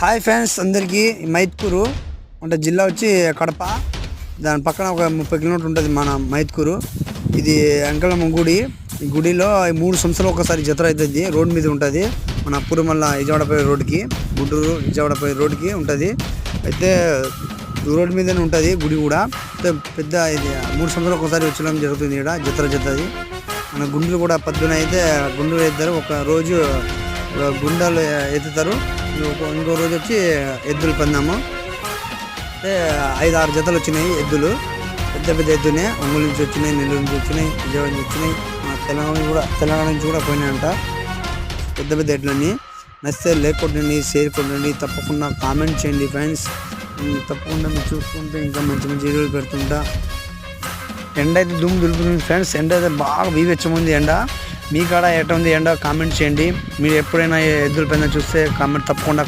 Hi friends అందరికీ మైత్కూరు అంటే జిల్లా వచ్చి కడప. దాని పక్కన ఒక 30 కిలోమీటర్ ఉంటుంది మన మైత్కూరు. ఇది అంకలమ్మ గుడి. ఈ గుడిలో 3 సంవత్సరాలు ఒకసారి జాతర అవుతుంది. రోడ్ మీద ఉంటుంది, మన పురుమల్ల విజయవాడపై రోడ్డుకి, గుంటూరు విజయవాడపై రోడ్డుకి ఉంటుంది. అయితే రోడ్ మీదనే ఉంటుంది గుడి కూడా. పెద్ద ఇది 3 సంవత్సరాలు ఒకసారి వచ్చడం జరుగుతుంది. ఇక్కడ జాతర జరుగుతుంది. మన గుండెలు కూడా పొద్దున అయితే గుండెలు ఎత్తారు. ఒక రోజు గుండాలు ఎత్తుతారు, ఇంకో రోజు వచ్చి ఎద్దులు పందాము. అంటే 5-6 జతలు వచ్చినాయి ఎద్దులు. పెద్ద పెద్ద ఎద్దునే ఒంగోలు నుంచి వచ్చినాయి, నెల్లూరు నుంచి వచ్చినాయి, విజయవాడ నుంచి వచ్చినాయి, తెలంగాణ నుంచి కూడా పోయినాయంట. పెద్ద పెద్ద ఎడ్లన్నీ. నచ్చితే లైక్ కొట్టండి, షేర్ కొట్టండి, తప్పకుండా కామెంట్ చేయండి ఫ్రెండ్స్. తప్పకుండా మీరు చూసుకుంటే ఇంకా మంచి మంచి వీడియోలు పెడుతుంటా. ఎండ అయితే దుమ్ము దులుపుతుంది ఫ్రెండ్స్. ఎండ అయితే బాగా బీవెచ్చముంది ఎండ. మీ కాడ ఎట్లా ఉంది ఎండ కామెంట్ చేయండి. మీరు ఎప్పుడైనా ఎద్దుల పైన చూస్తే కామెంట్ తప్పకుండా